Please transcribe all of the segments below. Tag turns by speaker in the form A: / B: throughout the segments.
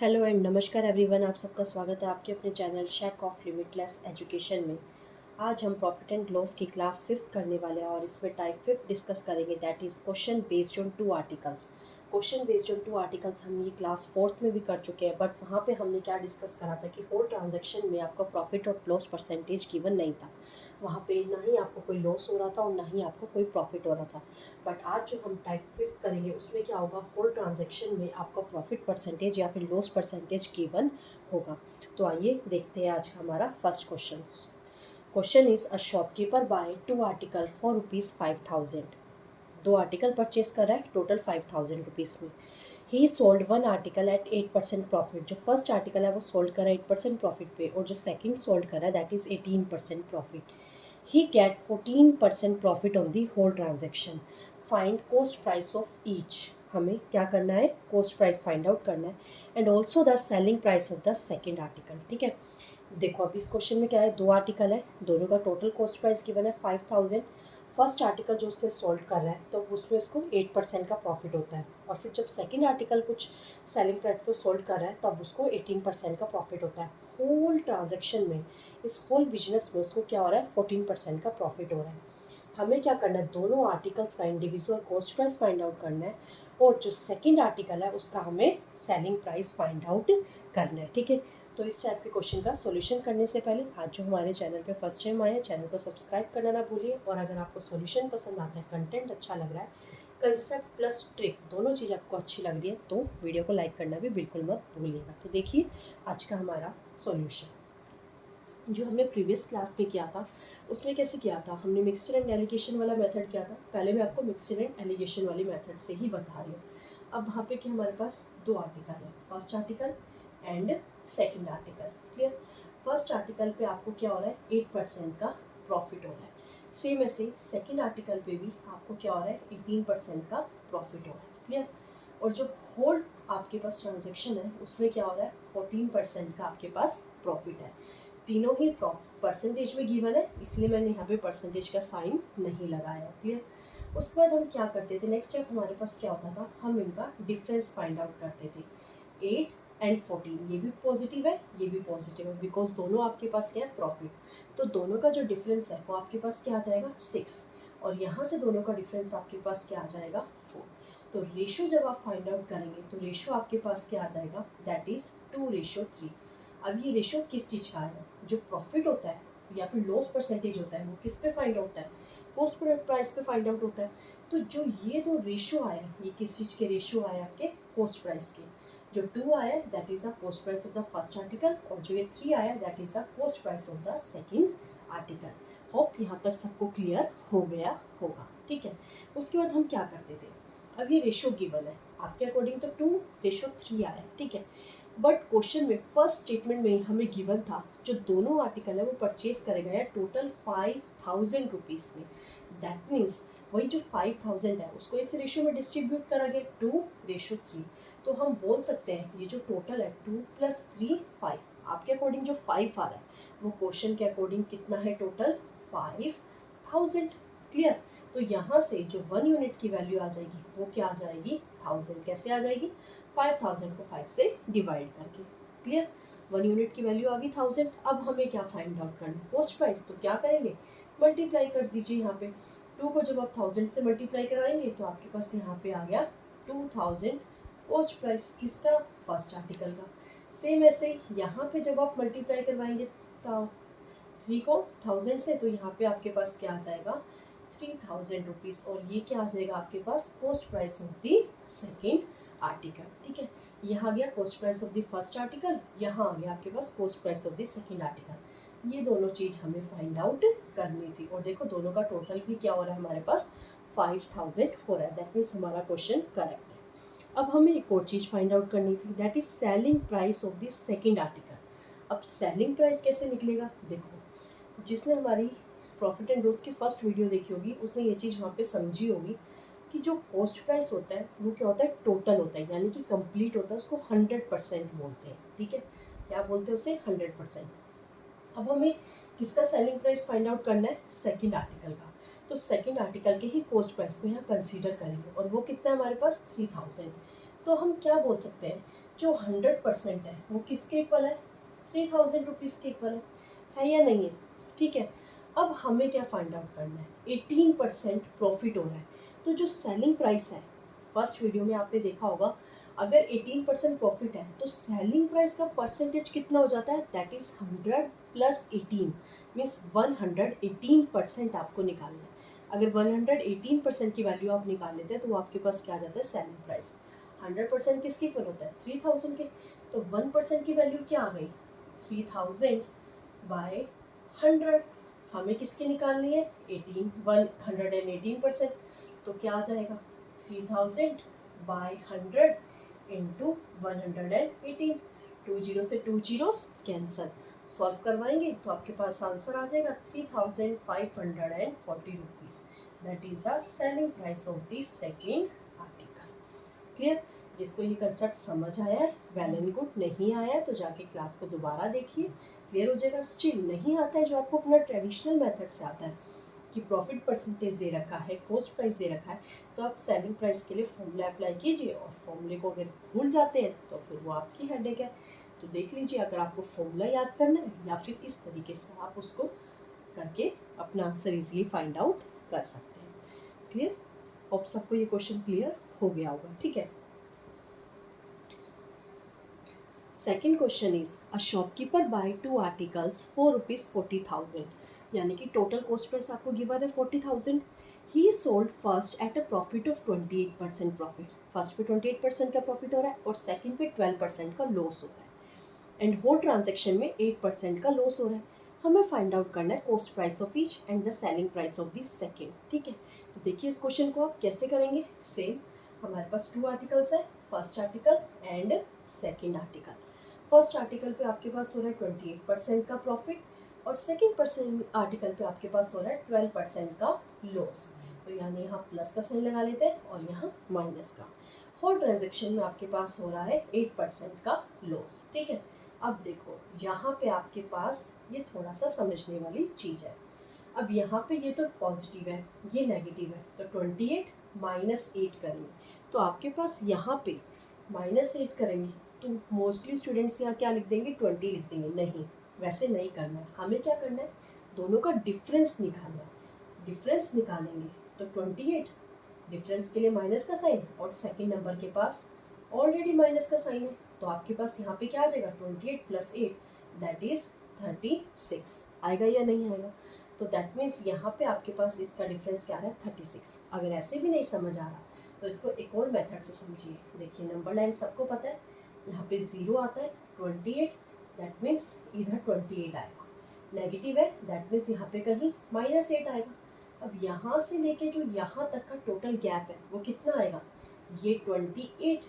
A: Hello and नमस्कार everyone, आप सबका स्वागत है आपके अपने channel shake of limitless education में। आज हम प्रॉफिट एंड लॉस की क्लास 5th करने वाले हैं और इसमें टाइप 5 डिस्कस करेंगे, that is question based on 2 articles. Question based on 2 articles हम ये क्लास 4th में भी कर चुके हैं, बट वहाँ पे हमने क्या डिस्कस करा था कि होल ट्रांजैक्शन में आपका प्रॉफिट और लॉस परसेंटेज गिवन नहीं था। वहाँ पे ना ही आपको कोई लॉस हो रहा था और ना ही आपको कोई प्रॉफिट हो रहा था। बट आज जो हम टाइप 5 करेंगे उसमें क्या होगा, होल ट्रांजैक्शन में आपका प्रॉफिट परसेंटेज या फिर लॉस परसेंटेज गिवन होगा। तो आइए देखते हैं आज का हमारा first question. Question is a shopkeeper buy 2 article for rupees 5000। 2 article purchase कर रहा है टोटल 5000 रुपीज़ में। He sold 1 article at 8% profit. जो फर्स्ट आर्टिकल है वो सोल्ड कर रहा है 8% प्रॉफिट पे और जो सेकंड सोल्ड कर रहा है that is 18% profit. He get 14% profit on the whole transaction. Find cost price of each. हमें क्या करना है, कॉस्ट प्राइस फाइंड आउट करना है and also the selling price of the second article. ठीक है, देखो अब इस क्वेश्चन में क्या है, 2 आर्टिकल है, दोनों का टोटल कॉस्ट प्राइस गिवन है 5000। फर्स्ट आर्टिकल जो उसने सोल्व कर रहा है तो उसमें उसको 8% का प्रॉफिट होता है और फिर जब सेकंड आर्टिकल कुछ सेलिंग प्राइस पे सोल्व कर रहा है तब उसको 18% का प्रॉफिट होता है। होल ट्रांजेक्शन में, इस होल बिजनेस में उसको क्या हो रहा है, 14% का प्रॉफिट हो रहा है। हमें क्या करना है, दोनों आर्टिकल्स का individual cost price find out करना है और जो सेकंड आर्टिकल है उसका हमें सेलिंग प्राइस फाइंड आउट करना है। ठीक है, तो इस टाइप के क्वेश्चन का सॉल्यूशन करने से पहले आज जो हमारे चैनल पे फर्स्ट टाइम आए हैं, चैनल को सब्सक्राइब करना ना भूलिए। और अगर आपको सॉल्यूशन पसंद आता है, कंटेंट अच्छा लग रहा है, कंसेप्ट प्लस ट्रिक दोनों चीज़ आपको अच्छी लग रही है तो वीडियो को लाइक करना भी बिल्कुल मत भूलिएगा। तो देखिए आज का हमारा सॉल्यूशन जो हमने प्रीवियस क्लास में किया था उसमें कैसे किया था, हमने मिक्सचर एंड एलिगेशन वाला मेथड किया था। पहले मैं आपको मिक्सचर एंड एलिगेशन वाली मेथड से ही बता रही हूँ। अब वहाँ पे कि हमारे पास 2 आर्टिकल है, first article and second article. Clear, first article पे आपको क्या हो रहा है, 8% का प्रॉफिट हो रहा है। सेम ऐसे सेकंड आर्टिकल पे भी आपको क्या हो रहा है, 18% का प्रॉफिट हो रहा है। क्लियर, और जो होल आपके पास ट्रांजेक्शन है उसमें क्या हो रहा है, 14% का आपके पास प्रॉफिट है। तीनों ही परसेंटेज में गिवन है, इसलिए मैंने यहाँ पे परसेंटेज का साइन नहीं लगाया। क्लियर, उसके बाद हम क्या करते थे, नेक्स्ट स्टेप हमारे पास क्या होता था, हम इनका डिफरेंस फाइंड आउट करते थे। 8 एंड 14 ये भी पॉजिटिव है, ये भी पॉजिटिव है, बिकॉज दोनों आपके पास क्या है, प्रॉफिट। तो दोनों का जो डिफरेंस है वो आपके पास क्या आ जाएगा, 6। और यहाँ से दोनों का डिफरेंस आपके पास क्या आ जाएगा, 4। तो रेशो जब आप फाइंड आउट करेंगे तो रेशो आपके पास क्या आ जाएगा, दैट इज 2:3। अब ये रेशो किस चीज़ का है, जो प्रॉफिट होता है या फिर लॉस परसेंटेज होता है वो किस पे फाइंड आउट होता है, कॉस्ट प्राइस पे फाइंड आउट होता है। तो जो ये दो रेशो आया, ये किस चीज़ के रेशो आए, आपके कॉस्ट प्राइस के। जो 2 आया that is the cost price of the first article और जो ये 3 आया that is the cost price of the second article. Hope यहाँ तक सबको क्लियर हो गया होगा। ठीक है, उसके बाद हम क्या करते थे, अब ये रेशो गिवन है आपके अकॉर्डिंग तो 2:3 आया। ठीक है, बट क्वेश्चन में फर्स्ट स्टेटमेंट में हमें गिवन था जो दोनों आर्टिकल है वो परचेज करे गए हैं टोटल 5000 रुपीज़ में। दैट मीन्स वही जो 5000 है उसको इस रेशियो में डिस्ट्रीब्यूट करा गया 2:3। तो हम बोल सकते हैं ये जो टोटल है 2 + 3 5। आपके अकॉर्डिंग जो 5 आ रहा है वो क्वेश्चन के अकॉर्डिंग कितना है, टोटल 5000। क्लियर, तो यहाँ से जो 1 यूनिट की वैल्यू आ जाएगी वो क्या आ जाएगी, 1000। कैसे आ जाएगी, 5000 को 5 से डिवाइड करके। क्लियर, 1 यूनिट की वैल्यू आ गई 1000। अब हमें क्या फाइंड आउट करना, कॉस्ट प्राइस। तो क्या करेंगे, मल्टीप्लाई कर दीजिए। यहाँ पे 2 को जब आप 1000 से मल्टीप्लाई कराएंगे तो आपके पास यहाँ पे आ गया 2000 कॉस्ट प्राइस किसका, फर्स्ट आर्टिकल का। सेम ऐसे यहाँ पे जब आप मल्टीप्लाई करवाएंगे तो 3 को 1000 से तो यहाँ पे आपके पास क्या आ जाएगा, 3000 रुपीज़। और ये क्या आ जाएगा आपके पास, cost price of the second article. ठीक है, यहाँ आ गया cost price of the first article, यहाँ आ गया आपके पास cost price of the second article. ये दोनों चीज़ हमें फाइंड आउट करनी थी और देखो दोनों का टोटल भी क्या हो रहा है, हमारे पास 5000 हो रहा है। दैट मीन्स हमारा क्वेश्चन करेक्ट है। अब हमें एक और चीज़ फाइंड आउट करनी थी, that is selling price of the second article. अब सेलिंग प्राइस कैसे निकलेगा, देखो जिसने हमारी प्रॉफिट एंड लॉस की फर्स्ट वीडियो देखी होगी उसने ये चीज़ वहाँ पे समझी होगी कि जो कॉस्ट प्राइस होता है वो क्या होता है, टोटल होता है, यानी कि कंप्लीट होता है, उसको 100% बोलते हैं। ठीक है, क्या बोलते हैं उसे, 100%। अब हमें किसका सेलिंग प्राइस फाइंड आउट करना है, सेकंड आर्टिकल का। तो सेकंड आर्टिकल के ही कॉस्ट प्राइस को यहाँ कंसीडर करेंगे और वो कितना है हमारे पास, 3000। तो हम क्या बोल सकते हैं, जो 100% है वो किसके इक्वल है, 3000 रुपीज़ के इक्वल है या नहीं है। ठीक है, अब हमें क्या फाइंड आउट करना है, 18% प्रॉफिट हो रहा है। तो जो सेलिंग प्राइस है, फर्स्ट वीडियो में आपने देखा होगा, अगर 18% प्रॉफिट है तो सेलिंग प्राइस का परसेंटेज कितना हो जाता है, दैट इज 100 + 18 मीन्स 118% आपको निकालना है। अगर 118% की वैल्यू आप निकाल लेते हैं तो वो आपके पास क्या आ जाता है, सेलिंग प्राइस। 100% किसके इक्वल होता है, 3000 के। तो 1% की वैल्यू क्या आ गई, 3000 बाय 100। हमें किसकी निकालनी है, 118%। तो क्या आ जाएगा, 3000 बाय 100 इंटू 118। 2 जीरो से 2 जीरोस कैंसल, सॉल्व करवाएंगे तो आपके पास आंसर आ जाएगा 3540 rupees. That is the selling price of the second article. Clear. जिसको ये कंसेप्ट समझ आया है वेल एंड गुड, नहीं आया है तो जाके क्लास को दोबारा देखिए, क्लियर हो जाएगा। स्टिल नहीं आता है जो आपको अपना ट्रेडिशनल मेथड से आता है कि प्रॉफिट परसेंटेज दे रखा है, कॉस्ट प्राइस दे रखा है, तो आप सेलिंग प्राइस के लिए फॉर्मूला अप्लाई कीजिए, और फॉर्मूले को अगर भूल जाते हैं तो फिर वो आपकी हेडेक है। तो देख लीजिए, अगर आपको फॉर्मूला याद करना है या फिर इस तरीके से आप उसको करके अपना आंसर इजीली फाइंड आउट कर सकते हैं। क्लियर। होप सबको ये क्वेश्चन क्लियर हो गया होगा। ठीक है। Second question is a shopkeeper buy 2 articles for ₹40,000, यानी कि टोटल कॉस्ट प्राइस आपको गिवन है 40,000। He sold first at a profit of 28% profit. First पे 28% का प्रॉफिट हो रहा है और सेकंड पे 12% का लॉस हो रहा है, एंड होल ट्रांजेक्शन में 8% का लॉस हो रहा है। हमें फाइंड आउट करना है cost price of each and the selling price of the second. ठीक है, तो देखिए इस क्वेश्चन को आप कैसे करेंगे। सेम, हमारे पास 2 आर्टिकल्स है, first article and second article. First article पे आपके पास हो रहा है 28% का प्रॉफिट, और सेकेंड आर्टिकल पे आपके पास हो रहा है 12% का लॉस। तो यानी यहाँ प्लस का साइन लगा लेते हैं और यहाँ माइनस का। होल ट्रांजेक्शन में आपके पास हो रहा है 8% का लॉस। ठीक है, अब देखो यहाँ पे आपके पास ये थोड़ा सा समझने वाली चीज़ है। अब यहाँ पे ये तो पॉजिटिव है, ये नेगेटिव है, तो 28 माइनस 8 करेंगे तो आपके पास यहाँ पे -8 करेंगे तो मोस्टली स्टूडेंट्स यहाँ क्या लिख देंगे, 20 लिख देंगे। नहीं, वैसे नहीं करना है। हमें क्या करना है, दोनों का डिफरेंस निकालना है। डिफरेंस निकालेंगे तो 28, डिफरेंस के लिए माइनस का साइन, और सेकेंड नंबर के पास ऑलरेडी माइनस का साइन है, तो आपके पास यहाँ पे क्या आ जाएगा, 28 + 8 दैट इज 36 आएगा या नहीं आएगा। तो दैट मीन्स यहाँ पे आपके पास इसका डिफरेंस क्या है, 36। अगर ऐसे भी नहीं समझ आ रहा तो इसको एक और मेथड से समझिए। देखिए नंबर लाइन सबको पता है, यहाँ पे 0 आता है, 28 दैट मीन्स इधर 28 आएगा। नेगेटिव है दैट मीन्स यहाँ पे कहीं -8 आएगा। अब यहाँ से लेके जो यहाँ तक का टोटल गैप है वो कितना आएगा, ये 28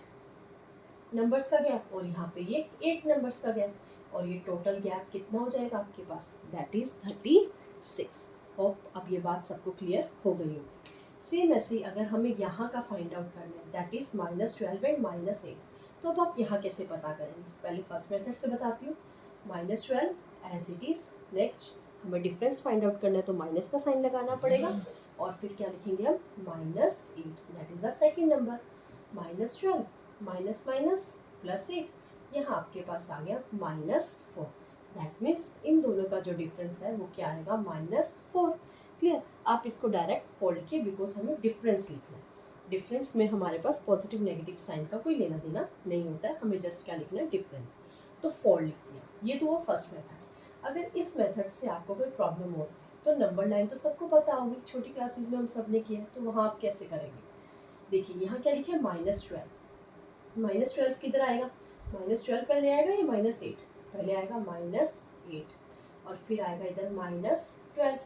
A: नंबर्स का गैप और यहाँ पे ये 8 नंबर्स का गैप, और ये टोटल गैप कितना हो जाएगा आपके पास, दैट इज 36। होप अब ये बात सबको क्लियर हो गई होगी। सेम ऐसे ही अगर हमें यहाँ का फाइंड आउट करना है, दैट इज -12 एंड -8, तो अब आप यहाँ कैसे पता करेंगे, पहले फर्स्ट मेथड से बताती हूँ। -12 एज इट इज। नेक्स्ट हमें डिफरेंस फाइंड आउट करना है तो माइनस का साइन लगाना पड़ेगा, और फिर क्या लिखेंगे हम, -8 that is the second number. -12 minus minus +8, यहाँ आपके पास आ गया -4। दैट मीन्स इन दोनों का जो डिफरेंस है वो क्या आएगा, -4। क्लियर। आप इसको डायरेक्ट फोल्ड लिखिए बिकॉज हमें डिफरेंस लिखना है। डिफरेंस में हमारे पास पॉजिटिव नेगेटिव साइन का कोई लेना देना नहीं होता है, हमें जस्ट क्या लिखना है, डिफरेंस। तो फोल्ड लिख दिया। ये तो वो फर्स्ट मेथड। अगर इस मेथड से आपको कोई प्रॉब्लम हो तो नंबर लाइन तो सबको पता होगी, छोटी क्लासेस में हम सब ने किया, तो वहाँ आप कैसे करेंगे। देखिए यहाँ क्या लिखे, -12। -12 किधर आएगा, -12 पहले आएगा या -8, पहले आएगा -8 और फिर आएगा इधर -12।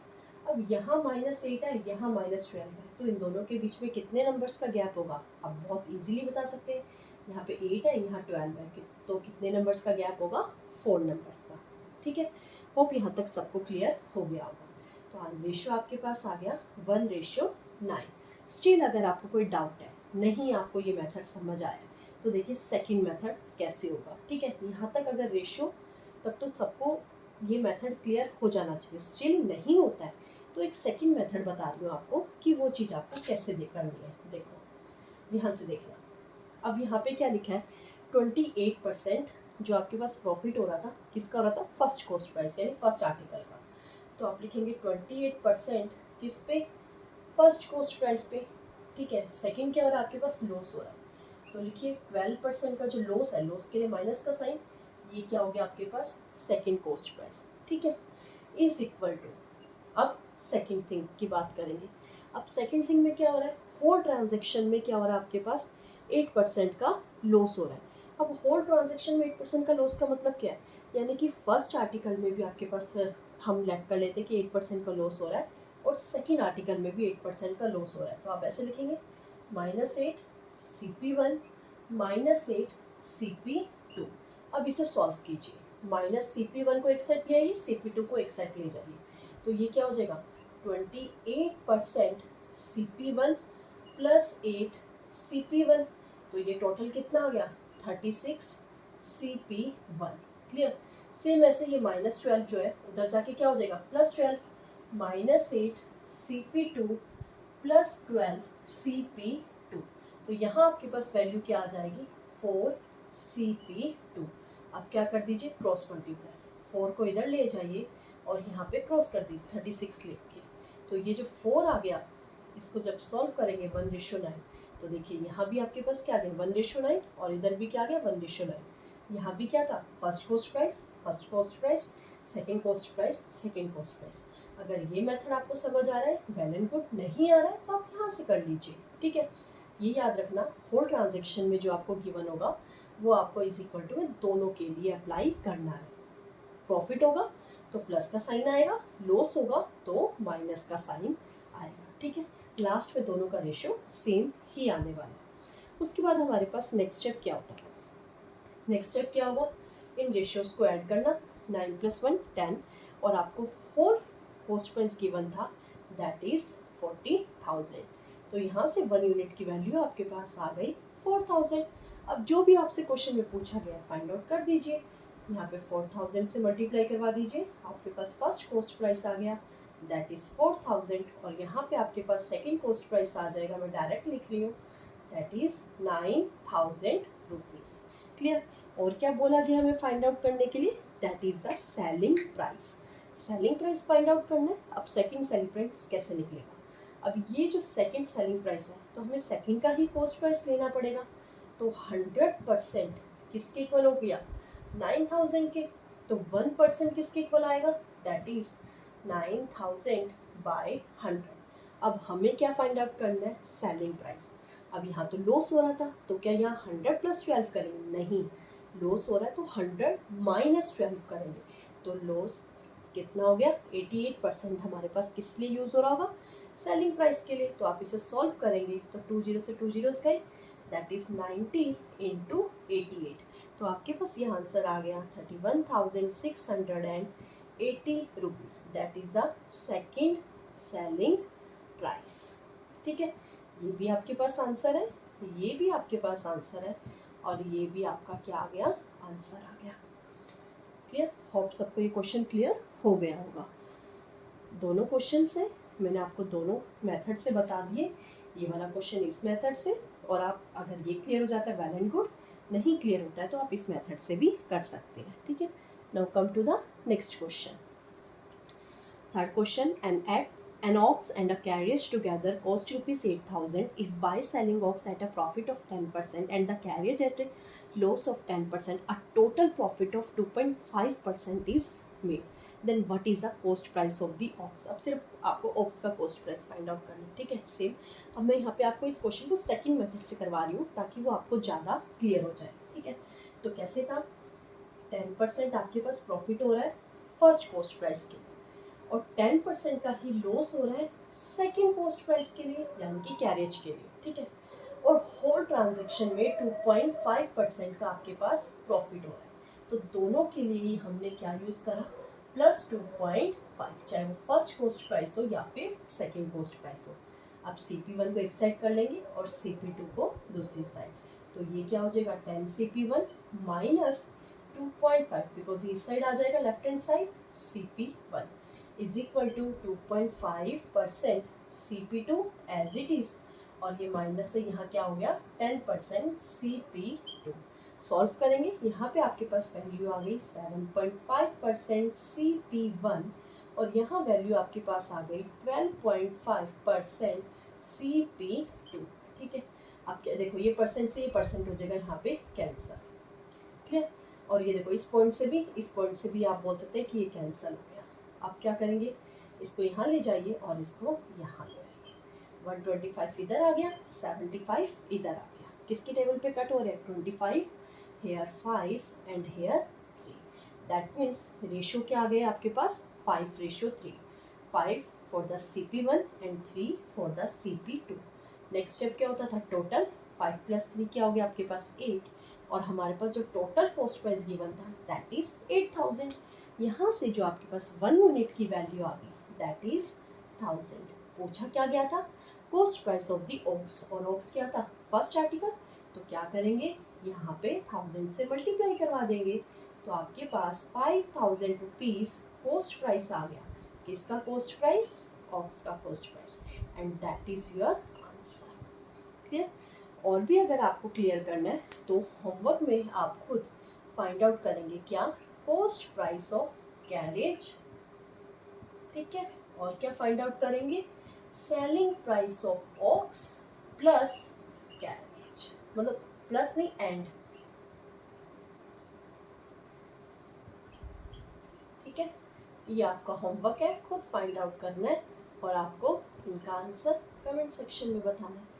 A: अब यहाँ -8 है, यहाँ -12 है, तो इन दोनों के बीच में कितने नंबर्स का गैप होगा, अब बहुत इजीली बता सकते हैं। यहाँ पे 8 है, यहाँ 12 है, तो कितने नंबर्स का गैप होगा, 4 नंबर्स का। ठीक है, होप यहाँ तक सबको क्लियर हो गया होगा। तो रेशियो आपके पास आ गया 1:9। स्टिल अगर आपको कोई डाउट है, नहीं आपको ये मेथड समझ आया, तो देखिए सेकंड मेथड कैसे होगा। ठीक है, यहाँ तक अगर रेशियो, तब तो सबको ये मेथड क्लियर हो जाना चाहिए। स्टिल नहीं होता है तो एक सेकंड मेथड बता रही हूँ आपको कि वो चीज़ आपको कैसे करनी है। देखो ध्यान से देखना। अब यहाँ पे क्या लिखा है, 28% जो आपके पास प्रॉफिट हो रहा था किसका हो रहा था, फर्स्ट कॉस्ट प्राइस यानी फर्स्ट आर्टिकल का। तो आप लिखेंगे 28% किस पे, फर्स्ट कॉस्ट प्राइस पे। ठीक है, सेकंड क्या हो रहा है आपके पास, लॉस हो रहा है। तो लिखिए 12% का जो लॉस है, लॉस के लिए माइनस का साइन, ये क्या हो गया आपके पास, सेकंड कॉस्ट प्राइस। ठीक है, इज इक्वल टू, अब सेकंड थिंग की बात करेंगे। अब सेकंड थिंग में क्या हो रहा है, होल ट्रांजेक्शन में क्या हो रहा है आपके पास, 8% का लॉस हो रहा है। अब होल ट्रांजेक्शन में 8% का लॉस का मतलब क्या है, यानी कि फर्स्ट आर्टिकल में भी आपके पास हम लेट कर लेते हैं कि 8% का लॉस हो रहा है, और सेकेंड आर्टिकल में भी 8% का लॉस हो रहा है। तो आप ऐसे लिखेंगे -8 CP1 -8 CP2। अब इसे सॉल्व कीजिए, -CP1 को एक साइड ले आइए, CP2 को एक साइड ले जाइए, तो ये क्या हो जाएगा, 28% CP1 प्लस 8 CP1, तो ये टोटल कितना आ गया, 36 CP1। क्लियर। सेम ऐसे ये -12 जो है उधर जाके क्या हो जाएगा, +12, -8 CP2 +12 CP2। तो यहाँ आपके पास वैल्यू क्या आ जाएगी, 4 CP2। अब क्या कर दीजिए, क्रॉस मल्टीप्लाई, 4 को इधर ले जाइए और यहाँ पे क्रॉस कर दीजिए 36 लिख के। तो ये जो 4 आ गया, इसको जब सॉल्व करेंगे 1:9, तो देखिए यहाँ भी आपके पास क्या आ गया 1:9, और इधर भी क्या आ गया 1:9। यहाँ भी क्या था, first cost price, second cost price, second cost price. अगर ये मेथड आपको समझ आ रहा है, वेल एंड गुड, नहीं आ रहा है तो आप यहाँ से कर लीजिए। ठीक है, ये याद रखना, होल ट्रांजेक्शन में जो आपको गिवन होगा वो आपको इज इक्वल टू में दोनों के लिए अप्लाई करना है। प्रॉफिट होगा तो प्लस का साइन आएगा, लॉस होगा तो माइनस का साइन आएगा। ठीक है, लास्ट में दोनों का रेशियो सेम ही आने वाला है। उसके बाद हमारे पास नेक्स्ट स्टेप क्या होता है, नेक्स्ट स्टेप क्या होगा, इन रेशियोज को ऐड करना, 9 + 1 10, और आपको होल कॉस्ट प्राइस गिवन था दैट इज 40,000। तो यहाँ से 1 यूनिट की वैल्यू आपके पास आ गई 4,000। अब जो भी आपसे क्वेश्चन में पूछा गया फाइंड आउट कर दीजिए, यहाँ पे 4,000 से मल्टीप्लाई करवा दीजिए, आपके पास फर्स्ट कॉस्ट प्राइस आ गया दैट इज 4,000, और यहाँ पे आपके पास सेकेंड कॉस्ट प्राइस आ जाएगा, मैं डायरेक्ट लिख रही हूँ, दैट इज 9,000 रुपीज़। क्लियर। और क्या बोला गया हमें फाइंड आउट करने के लिए, that is the selling price. Selling price find out करना है। अब सेकंड सेलिंग प्राइस कैसे निकलेगा, अब ये जो सेकंड सेलिंग प्राइस है तो हमें सेकंड का ही कॉस्ट प्राइस लेना पड़ेगा। तो 100% किसके इक्वल हो गया, 9,000 के। तो 1% किसके इक्वल आएगा, दैट इज 9,000 बाय 100। अब हमें क्या फाइंड आउट करना है, सेलिंग प्राइस। अब यहाँ तो लॉस हो रहा था, तो क्या यहाँ 100 + 12 करेंगे, नहीं, लॉस हो रहा है तो 100 - 12 करेंगे। तो लॉस कितना हो गया, 88% हमारे पास किस लिए यूज़ हो रहा होगा, सेलिंग प्राइस के लिए। तो आप इसे सॉल्व करेंगे तो 2 0 से 2 जीरोस गए, दैट इज 90 × 88। तो आपके पास ये आंसर आ गया 31,680 rupees, that is the second selling price. ठीक है, ये भी आपके पास आंसर है, ये भी आपके पास आंसर है, और ये भी आपका क्या आ गया, आंसर आ गया। क्लियर, होप सबको ये क्वेश्चन क्लियर हो गया होगा। दोनों क्वेश्चन से मैंने आपको दोनों मेथड से बता दिए, ये वाला क्वेश्चन इस मेथड से, और आप अगर ये क्लियर हो जाता है वेल एंड गुड, नहीं क्लियर होता है तो आप इस मेथड से भी कर सकते हैं। ठीक है, now come to the next question. Third question, an ox and a carriage together cost rupees 8,000 if by selling ox at a profit of 10% and the carriage at a loss of 10%, a total profit of 2.5% is made, then what is the cost price of the ox। अब सिर्फ आपको ox का cost price find out करना है। ठीक है, same. अब मैं यहाँ पे आपको इस क्वेश्चन को सेकंड मेथड से करवा रही हूँ ताकि वो आपको ज़्यादा क्लियर हो जाए। ठीक है, तो कैसे था, 10% आपके पास प्रॉफिट हो रहा है फर्स्ट कॉस्ट प्राइस के, और 10% का ही लॉस हो रहा है सेकेंड कॉस्ट प्राइस के लिए, यानी कि कैरेज के लिए। ठीक है, और होल ट्रांजैक्शन में 2.5% का आपके पास प्रॉफिट हो रहा है। तो दोनों के लिए ही हमने क्या यूज़ करा, +2.5, चाहे वो फर्स्ट कॉस्ट प्राइस हो या फिर सेकेंड कॉस्ट प्राइस हो। आप CP1 को एक साइड कर लेंगे और CP2 को दूसरी साइड, तो ये क्या हो जाएगा, 10 CP1 माइनस 2.5, बिकॉज इस साइड आ जाएगा left hand side, CP1 is equal to 2.5% CP2 as it is, और ये माइनस से यहाँ क्या हो गया 10% CP2। सॉल्व करेंगे। यहाँ पे आपके पास वैल्यू आ गई 7.5% CP1 और यहाँ वैल्यू आपके पास आ गई 12.5% CP2। ठीक है, आप क्या देखो, ये परसेंट से ये परसेंट हो जाएगा यहाँ पे कैंसिल। क्लियर? और ये देखो, इस पॉइंट से भी आप बोल सकते हैं कि ये कैंसिल हो गया। आप क्या करेंगे, इसको यहाँ ले जाइए और इसको यहाँ ले आइए। 125 इधर आ गया, 75 इधर आ गया। किसकी टेबल पे कट हो रहे हैं? 25, here 5 and here 3। That means ratio क्या आ गया आपके पास? 5:3। 5 for the CP1 and 3 for the CP2। Next step क्या होता था? टोटल 5 + 3 क्या हो गया आपके पास? 8। और हमारे पास जो टोटल कॉस्ट प्राइस गिवन था दैट इज 8000। यहाँ से जो आपके पास 1 यूनिट की वैल्यू आ गई दैट इज 1000। पूछा क्या गया था? Cost price of the ox, और ओक्स क्या था? First article. तो क्या करेंगे, यहाँ पे 1000 से मल्टीप्लाई करवा देंगे, तो आपके पास 5000 रुपीज कॉस्ट प्राइस आ गया। किसका कॉस्ट प्राइस? ऑक्स का cost price. And that is your answer. Clear? और भी अगर आपको क्लियर करना है तो होमवर्क में आप खुद फाइंड आउट करेंगे क्या? Cost price of carriage. ठीक है, और क्या फाइंड आउट करेंगे? Selling price of aux plus carriage, मतलब प्लस नहीं एंड। ठीक है, ये आपका होमवर्क है, खुद फाइंड आउट करना है और आपको इनका आंसर कमेंट सेक्शन में बताना है।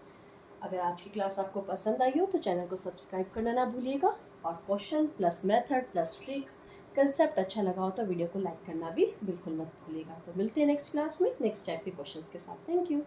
A: अगर आज की क्लास आपको पसंद आई हो तो चैनल को सब्सक्राइब करना ना भूलिएगा, और question plus method plus trick concept अच्छा लगा हो तो वीडियो को लाइक करना भी बिल्कुल मत भूलिएगा। तो मिलते हैं नेक्स्ट क्लास में नेक्स्ट टाइप के क्वेश्चंस के साथ। Thank you.